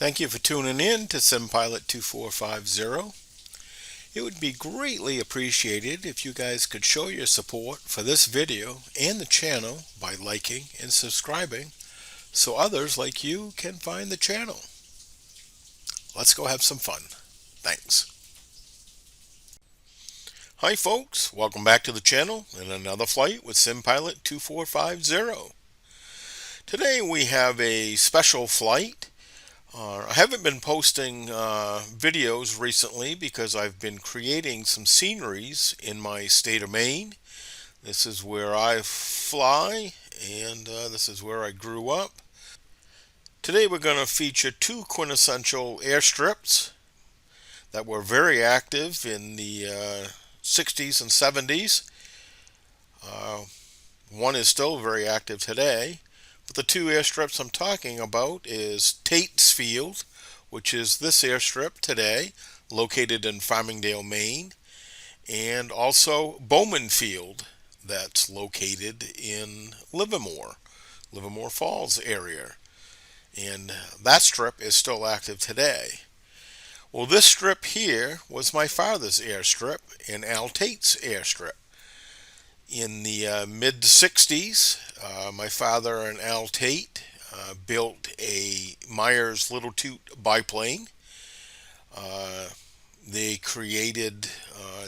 Thank you for tuning in to SimPilot 2450. It would be greatly appreciated if you guys could show your support for this video and the channel by liking and subscribing so others like you can find the channel. Let's go have some fun. Thanks. Hi folks, welcome back to the channel and another flight with SimPilot 2450. Today we have a special flight. I haven't been posting videos recently because I've been creating some sceneries in my state of Maine. This is where I fly, and this is where I grew up. Today we're going to feature two quintessential airstrips that were very active in the 60s and 70s. One is still very active today. But the two airstrips I'm talking about is Tate Field, which is this airstrip today, located in Farmingdale, Maine, and also Bowman Field, that's located in Livermore Falls area. And that strip is still active today. Well, this strip here was my father's airstrip and Al Tate's airstrip. In the mid-60s, my father and Al Tate built a Myers Little Toot biplane. They created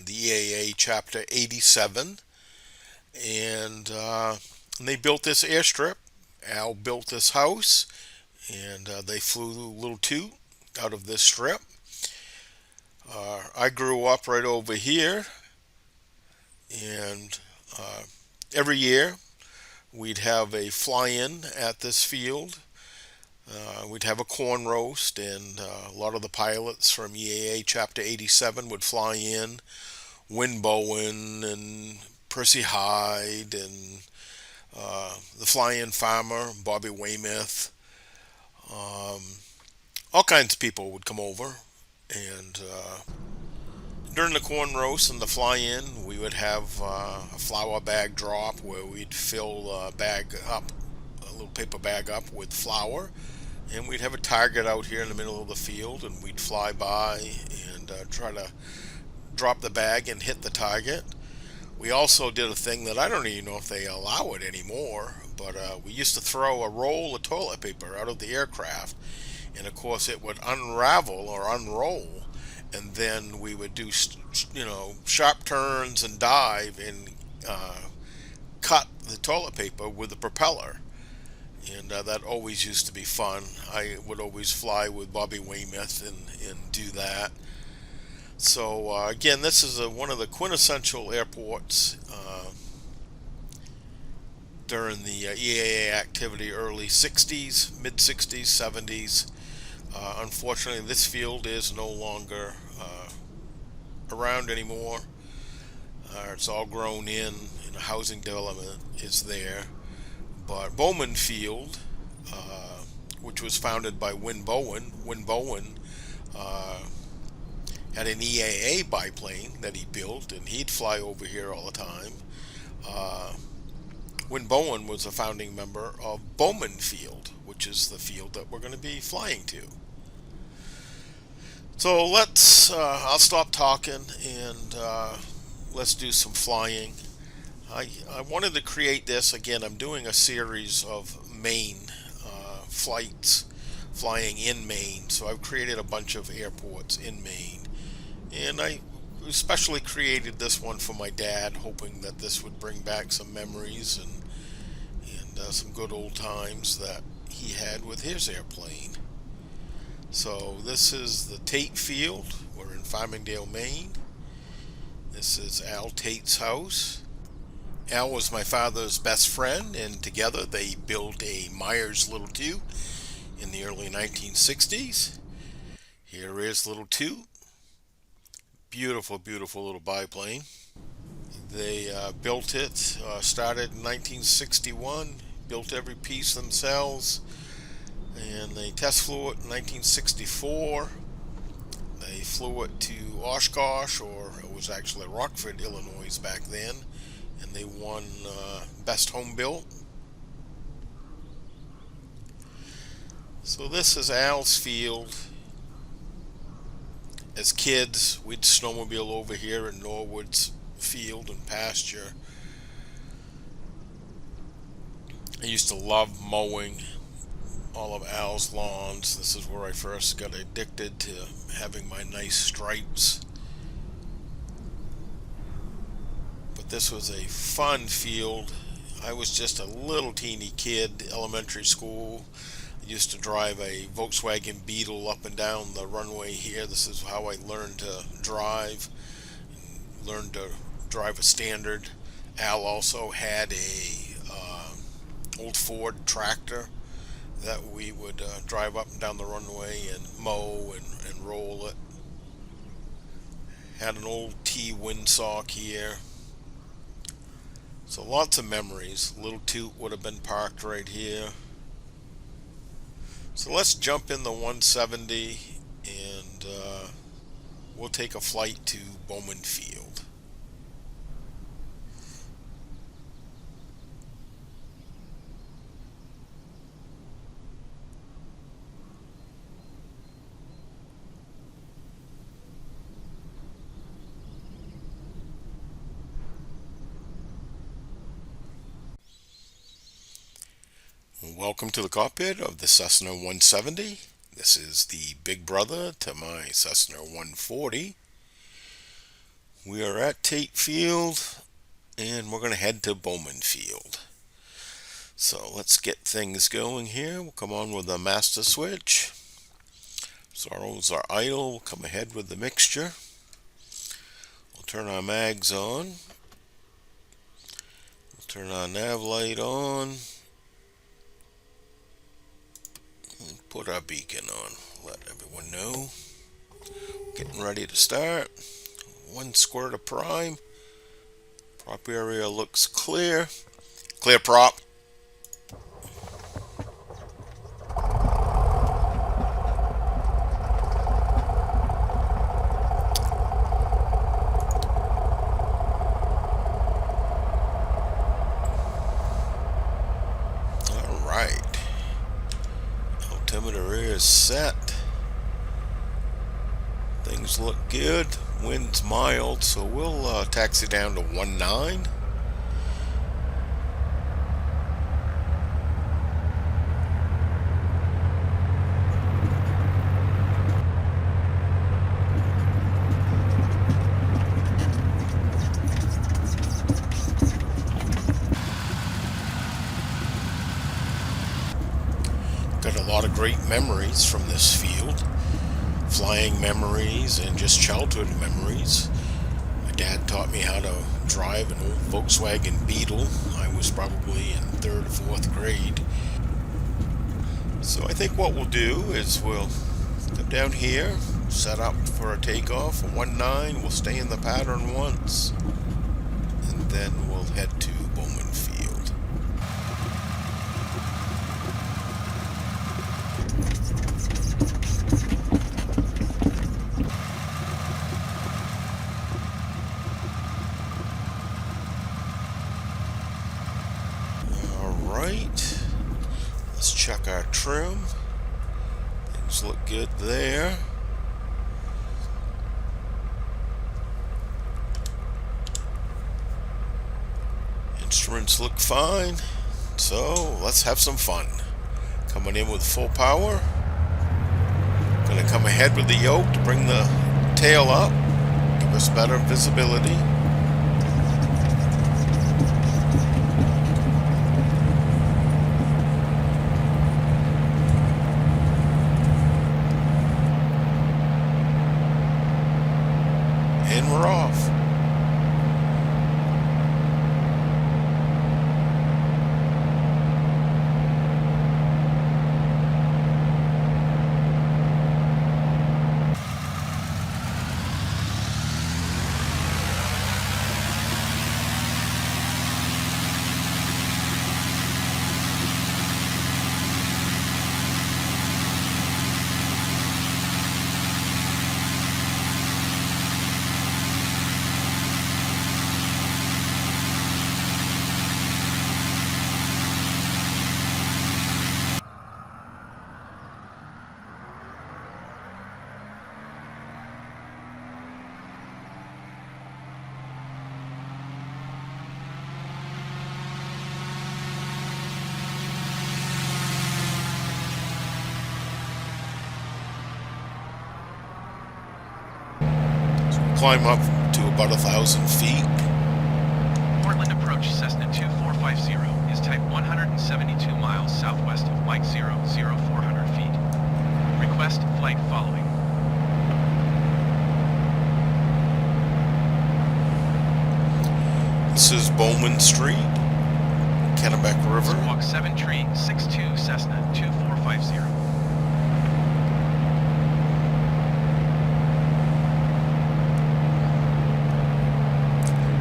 the EAA Chapter 87, and they built this airstrip. Al built this house, and they flew Little Toot out of this strip. I grew up right over here, and every year we'd have a fly-in at this field. We'd have a corn roast, and a lot of the pilots from EAA Chapter 87 would fly in. Win Bowen and Percy Hyde and the fly-in farmer, Bobby Weymouth. All kinds of people would come over, and during the corn roast and the fly-in, we would have a flour bag drop where we'd fill a little paper bag up with flour, and we'd have a target out here in the middle of the field, and we'd fly by and try to drop the bag and hit the target. We also did a thing that I don't even know if they allow it anymore, but we used to throw a roll of toilet paper out of the aircraft, and of course it would unravel or unroll. And then we would do, sharp turns and dive and cut the toilet paper with the propeller. And that always used to be fun. I would always fly with Bobby Weymouth and do that. So again, this is one of the quintessential airports during the EAA activity, early 60s, mid 60s, 70s. Unfortunately, this field is no longer around anymore. It's all grown in, and a housing development is there. But Bowman Field, which was founded by Win Bowen had an EAA biplane that he built, and he'd fly over here all the time. Win Bowen was a founding member of Bowman Field, which is the field that we're going to be flying to. So I'll stop talking and let's do some flying. I wanted to create this. Again, I'm doing a series of Maine flights, flying in Maine. So I've created a bunch of airports in Maine. And I especially created this one for my dad, hoping that this would bring back some memories and some good old times that he had with his airplane. So this is the Tate Field. We're in Farmingdale, Maine. This is Al Tate's house. Al was my father's best friend, and together they built a Myers Little Toot in the early 1960s. Here is Little Toot. Beautiful, beautiful little biplane. They built it, started in 1961, built every piece themselves, and they test flew it in 1964. They flew it to Oshkosh, or it was actually Rockford, Illinois back then, and they won Best Home Built. So this is Al's field. As kids, we'd snowmobile over here in Norwood's field and pasture. I used to love mowing all of Al's lawns. This is where I first got addicted to having my nice stripes. But this was a fun field. I was just a little teeny kid, elementary school. I used to drive a Volkswagen Beetle up and down the runway here. This is how I learned to drive. Learned to drive a standard. Al also had a old Ford tractor that we would drive up and down the runway and mow and roll it. Had an old T windsock here. So lots of memories. Little Toot would have been parked right here. So let's jump in the 170 and we'll take a flight to Bowman Field. Welcome to the cockpit of the Cessna 170. This is the big brother to my Cessna 140. We are at Tate Field and we're going to head to Bowman Field. So let's get things going here. We'll come on with the master switch. Throttles are idle. We'll come ahead with the mixture. We'll turn our mags on. We'll turn our nav light on. Put our beacon on, let everyone know. Getting ready to start. 1 squirt of prime. Prop area looks clear. Clear prop. Altimeter is set. Things look good. Wind's mild, so we'll taxi down to 19. Got a lot of great memories from this field. Flying memories and just childhood memories. My dad taught me how to drive an old Volkswagen Beetle. I was probably in 3rd or 4th grade. So I think what we'll do is we'll come down here, set up for a takeoff, 19, we'll stay in the pattern once, and then we'll head to Bowman Field. Alright, let's check our trim. Things look good there. Instruments look fine. So let's have some fun. Coming in with full power. Gonna come ahead with the yoke to bring the tail up, give us better visibility. And we're off. climb up to about 1,000 feet. Portland approach Cessna 2450 is type 172 miles southwest of Mike 00400 feet. Request flight following. This is Bowman Street, Kennebec River. Walk 7 tree 62 Cessna 2450.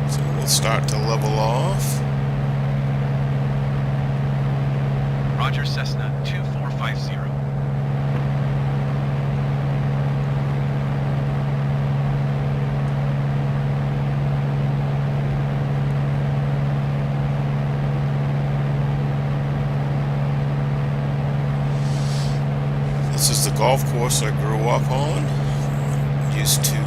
So we'll start to level off. Roger Cessna 2450. This is the golf course I grew up on. Used to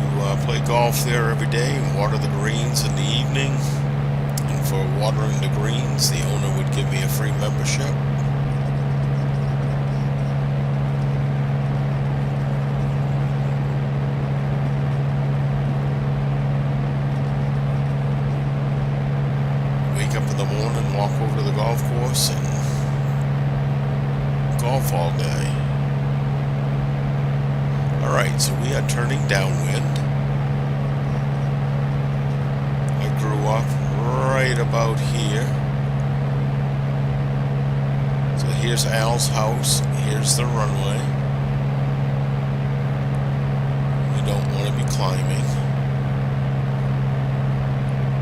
play golf there every day and water the greens in the evening. And for watering the greens, the owner would give me a free membership. Wake up in the morning, walk over to the golf course, and golf all day. Alright, so we are turning downwind. I grew up right about here. So here's Al's house, here's the runway. We don't want to be climbing.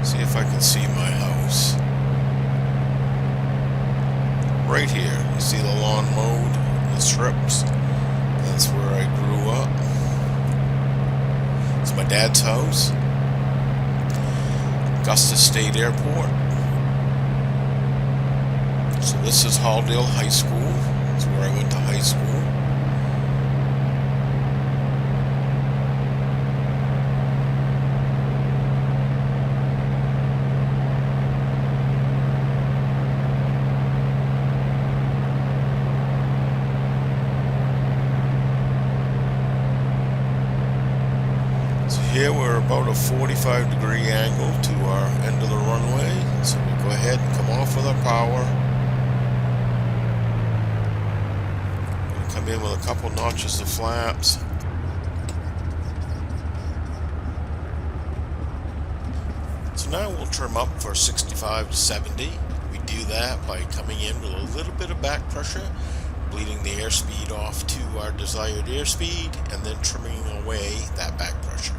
See if I can see my house. Right here, you see the lawn mowed, the strips. That's where I grew up. It's my dad's house. Augusta State Airport. So this is Halldale High School. That's where I went to high school. Here we're about a 45-degree angle to our end of the runway, so we'll go ahead and come off with our power. We'll come in with a couple notches of flaps. So now we'll trim up for 65 to 70. We do that by coming in with a little bit of back pressure, bleeding the airspeed off to our desired airspeed, and then trimming away that back pressure.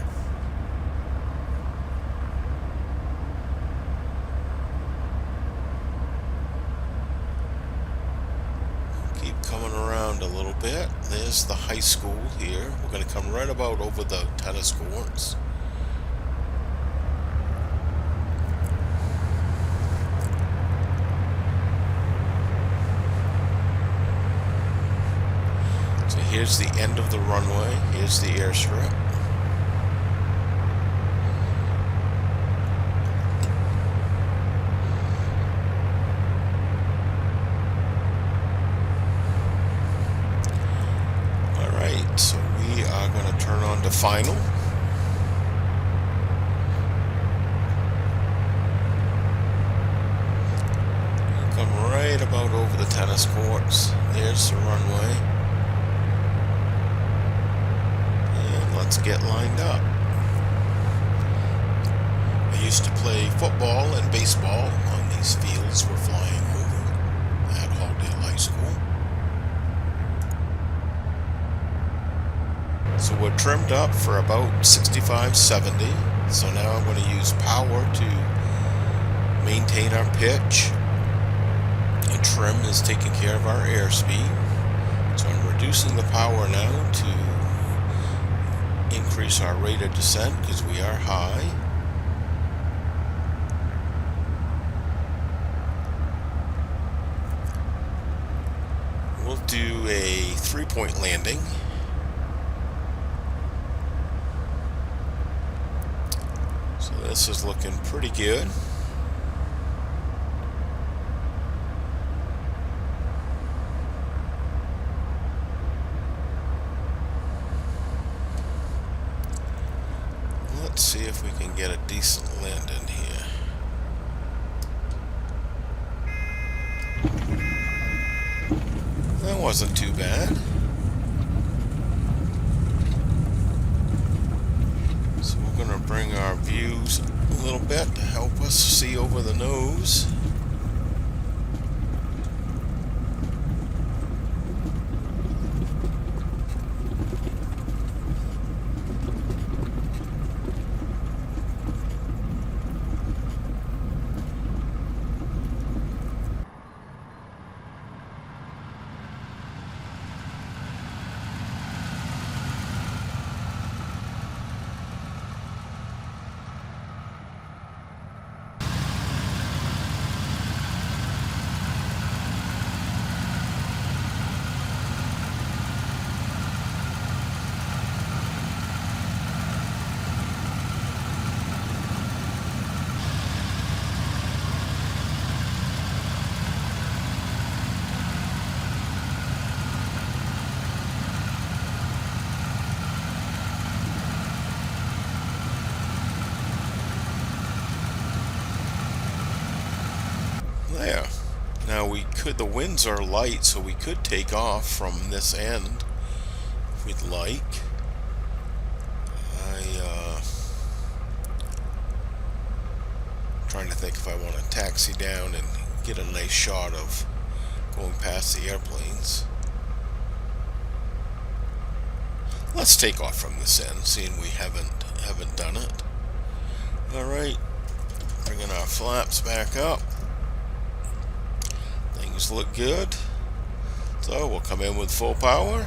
Coming around a little bit. There's the high school here. We're going to come right about over the tennis courts. So here's the end of the runway. Here's the airstrip. So we are going to turn on to final. Come right about over the tennis courts. There's the runway. And let's get lined up. I used to play football and baseball on these fields we're flying over at Halldale High School. So we're trimmed up for about 65-70. So now I'm going to use power to maintain our pitch. And trim is taking care of our airspeed. So I'm reducing the power now to increase our rate of descent because we are high. We'll do a 3-point landing. So this is looking pretty good. Let's if we can get a decent landing here. That wasn't too bad. So we're going to bring our views a little bit to help us see over the nose. There. Now the winds are light, so we could take off from this end if we'd like. Trying to think if I want to taxi down and get a nice shot of going past the airplanes. Let's take off from this end, seeing we haven't done it. Alright, bringing our flaps back up. Things look good. So we'll come in with full power.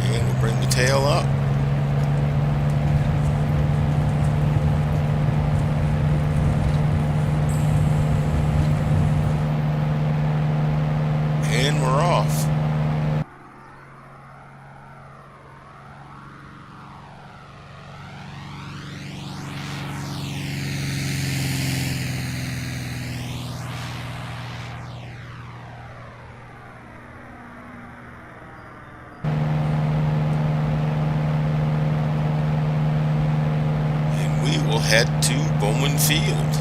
And we'll bring the tail up. And we're off. We'll head to Bowman Field.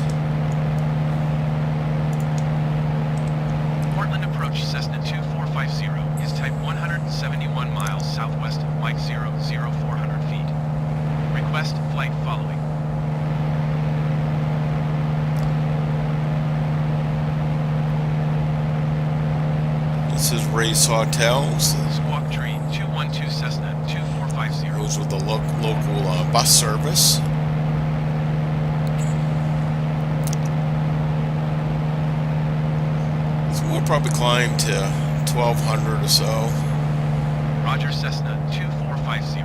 Portland approach Cessna 2450 is type 171 miles southwest of Mike 00400 feet. Request flight following. This is Race Hotels. Squawk Tree 212 Cessna 2450. Those with the local bus service. We'll probably climb to 1200 or so. Roger, Cessna 2450.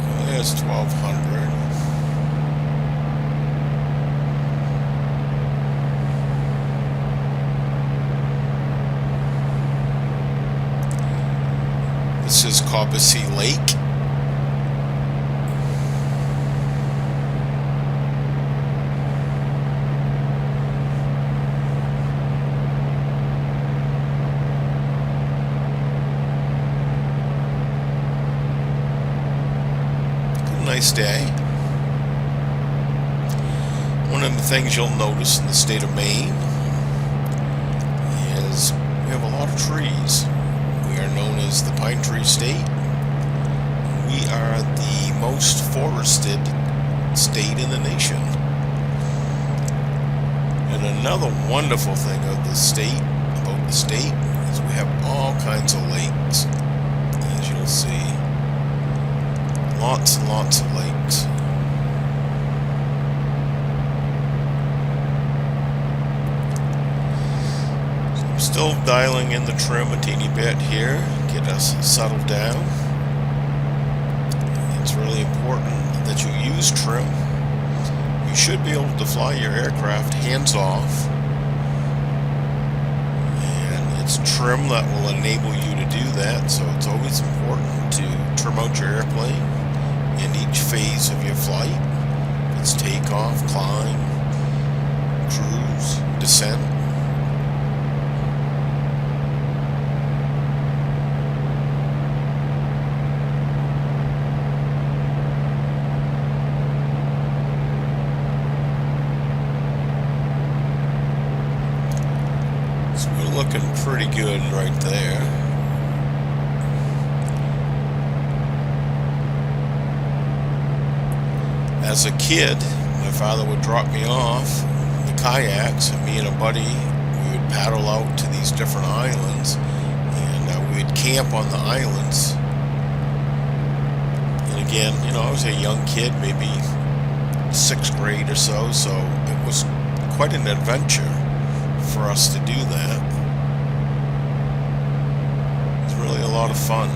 Well, there's 1200. This is Cobbossee Lake. Nice day. One of the things you'll notice in the state of Maine is we have a lot of trees. We are known as the Pine Tree State. We are the most forested state in the nation. And another wonderful thing of the state, about the state, is we have all kinds of lakes. As you'll see, lots and lots of lakes. Still dialing in the trim a teeny bit here, get us settled down. It's really important that you use trim. You should be able to fly your aircraft hands off, and it's trim that will enable you to do that. So it's always important to trim out your airplane in each phase of your flight. takeoff, climb, cruise, descent. So we're looking pretty good right there. As a kid, my father would drop me off the kayaks, and me and a buddy, we would paddle out to these different islands, and we would camp on the islands. And again, you know, I was a young kid, maybe 6th grade or so, so it was quite an adventure for us to do that. It was really a lot of fun.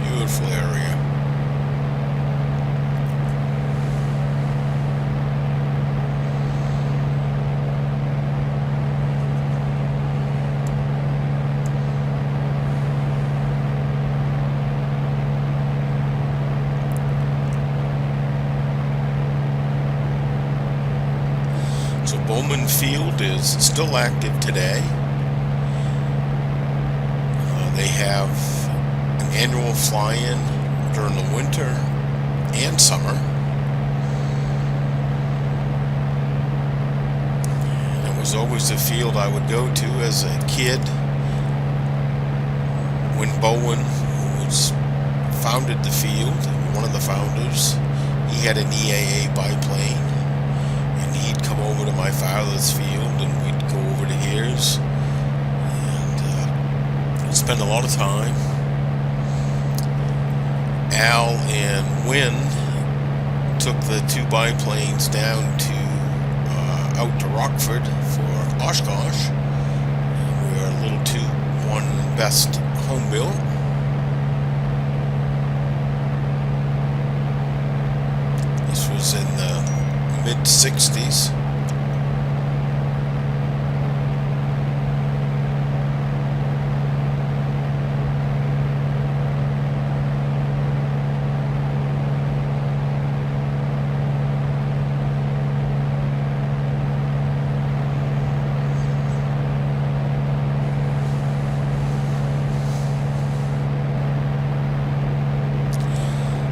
Beautiful area. So Bowman Field is still active today. They have an annual fly-in during the winter and summer. And it was always the field I would go to as a kid. When Bowen, who founded the field, one of the founders, he had an EAA biplane. He'd come over to my father's field, and we'd go over to his, and spend a lot of time. Al and Wynn took the 2 biplanes down to out to Rockford for Oshkosh. We were a little 2-1 best home built. This was in the mid-60s.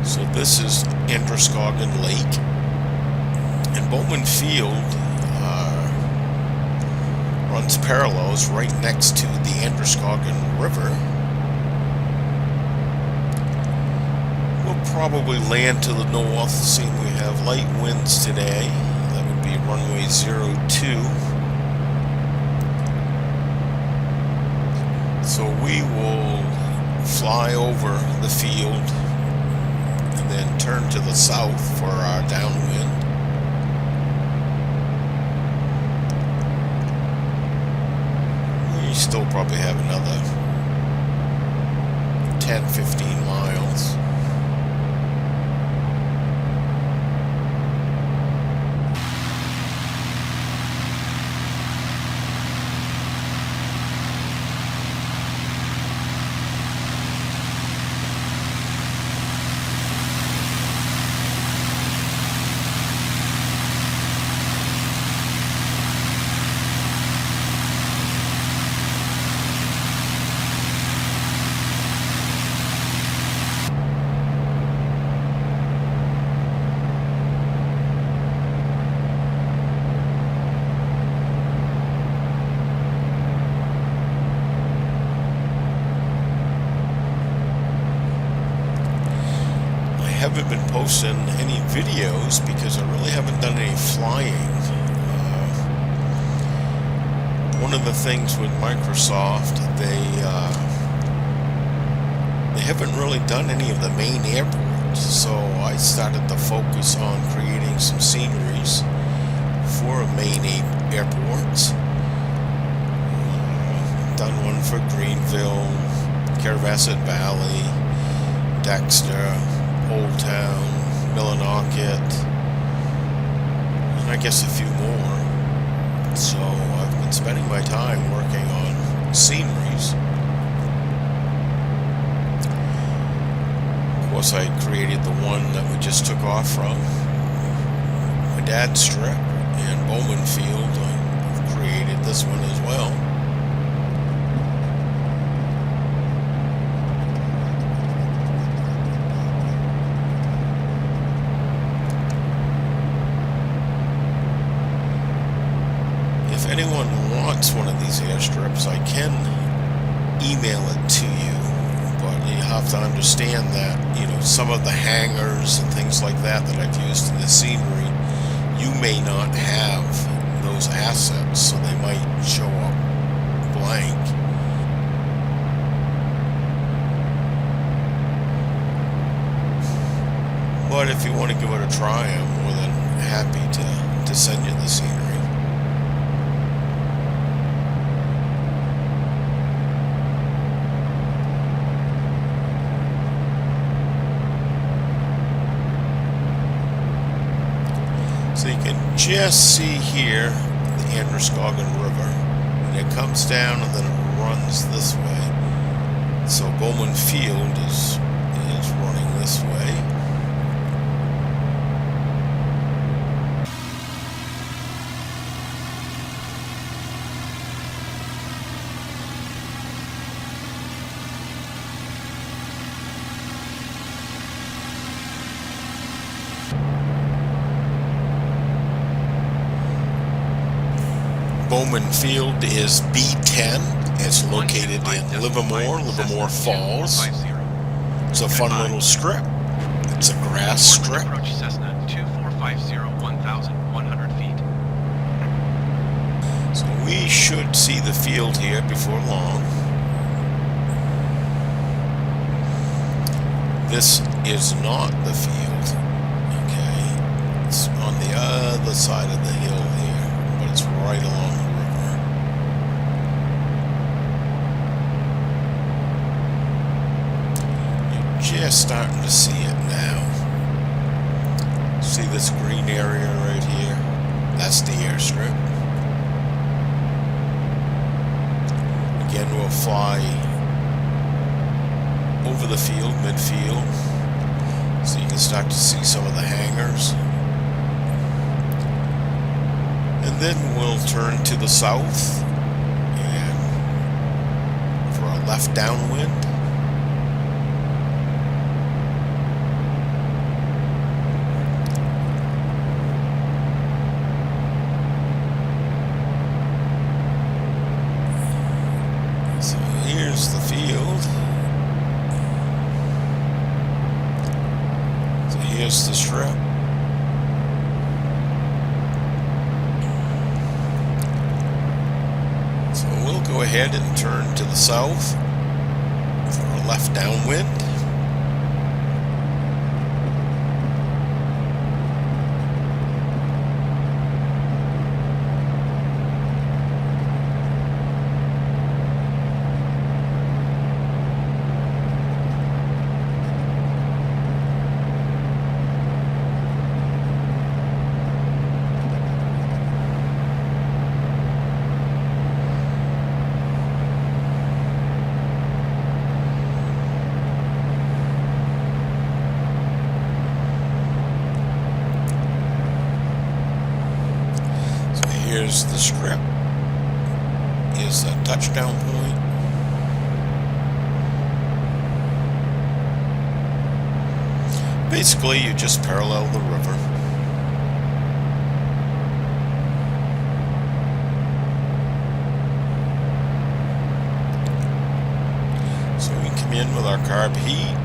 So this is Androscoggin Lake. And Bowman Field runs parallels right next to the Androscoggin River. We'll probably land to the north, seeing we have light winds today. That would be runway 02. So we will fly over the field and then turn to the south for our downwind. We still probably have another 10-15 miles. I haven't been posting any videos because I really haven't done any flying. One of the things with Microsoft, they haven't really done any of the main airports, so I started to focus on creating some sceneries for main airports. Done one for Greenville, Caravasset Valley, Dexter, Old Town, Millinocket, and I guess a few more. So I've been spending my time working on Sceneries. Of course, I created the one that we just took off from my dad's strip in Bowman Field. I've created this one as well. If anyone wants one of these airstrips, I can email it to you, but you have to understand that, some of the hangars and things like that I've used in the scenery, you may not have those assets, so they might show up blank. But if you want to give it a try, I'm more than happy to send you the scenery. So you can just see here the Androscoggin River, and it comes down and then it runs this way. So Bowman Field is running this way. Bowman Field is B10. It's located in Livermore Falls. It's a fun little strip. It's a grass strip. Approach Cessna 2450, 1,100 feet. So we should see the field here before long. This is not the field. Okay, it's on the other side of the hill here, but it's right along the river. You're just starting to see it now. See this green area right here? That's the airstrip. Again, we'll fly over the field, midfield, so you can start to see some of the hangars. And then we'll turn to the south and for a left downwind. So here's the field. So here's the strip. Go ahead and turn to the south for a left downwind. Here's the strip, is a touchdown point. Basically, you just parallel the river. So we come in with our carb heat.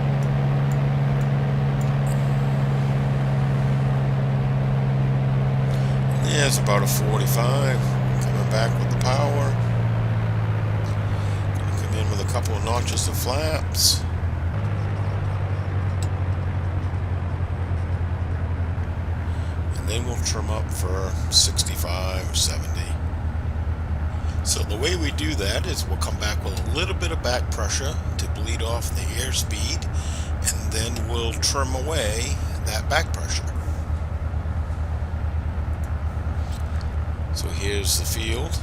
Yeah, it's about a 45. Coming back with the power. Gonna come in with a couple of notches of flaps. And then we'll trim up for 65 or 70. So the way we do that is we'll come back with a little bit of back pressure to bleed off the airspeed, and then we'll trim away that back pressure. So here's the field.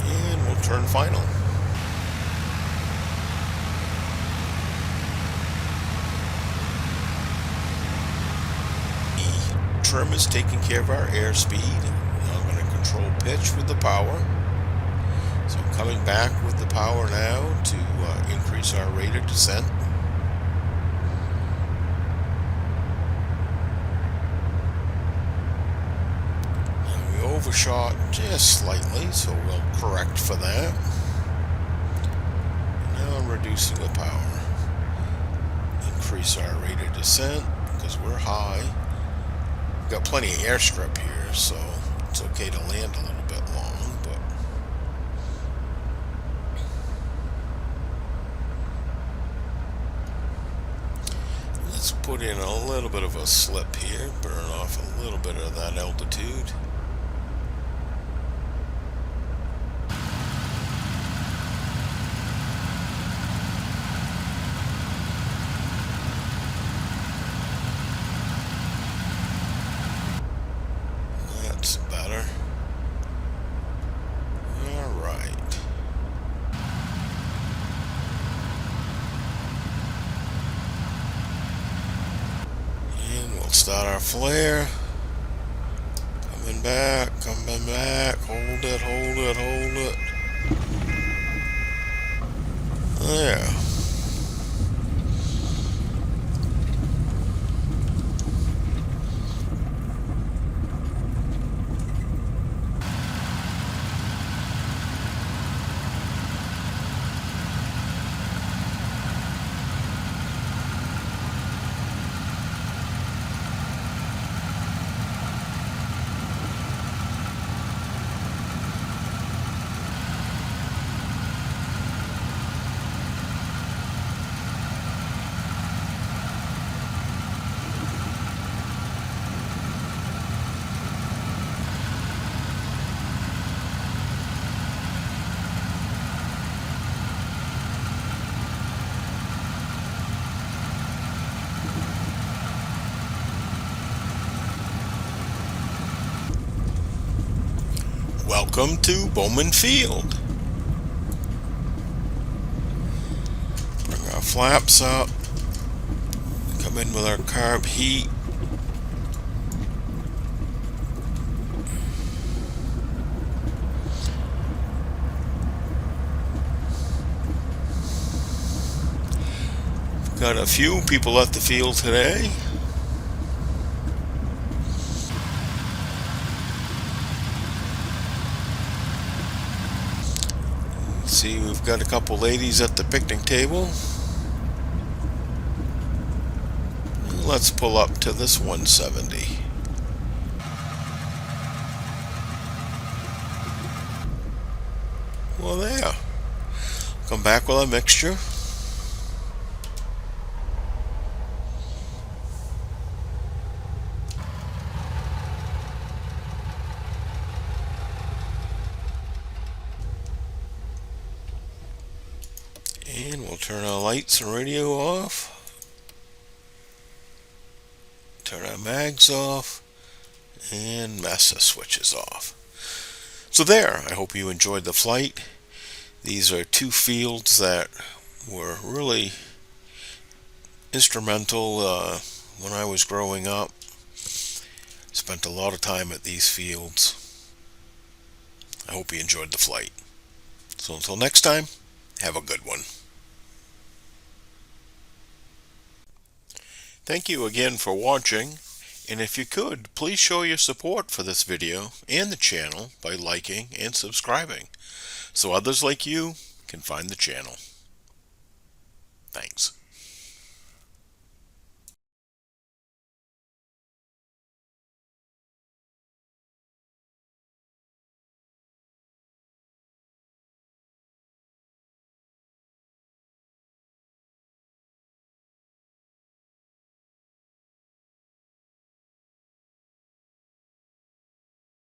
And we'll turn final. Trim is taking care of our airspeed. Now I'm going to control pitch with the power. So I'm coming back with the power now to increase our rate of descent. And we overshot just slightly, so we'll correct for that. And now I'm reducing the power. Increase our rate of descent because we're high. We've got plenty of airstrip here, so it's okay to land a little bit long, but let's put in a little bit of a slip here, burn off a little bit of that altitude. That's better. Alright. And we'll start our flare. Coming back, hold it, hold it, hold it. There. Welcome to Bowman Field. Bring our flaps up. Come in with our carb heat. Got a few people at the field today. See, we've got a couple ladies at the picnic table. Let's pull up to this 170. Well, there. Come back with a mixture. And we'll turn our lights and radio off. Turn our mags off. And master switches off. So there, I hope you enjoyed the flight. These are two fields that were really instrumental when I was growing up. Spent a lot of time at these fields. I hope you enjoyed the flight. So until next time, have a good one. Thank you again for watching, and if you could, please show your support for this video and the channel by liking and subscribing, so others like you can find the channel. Thanks.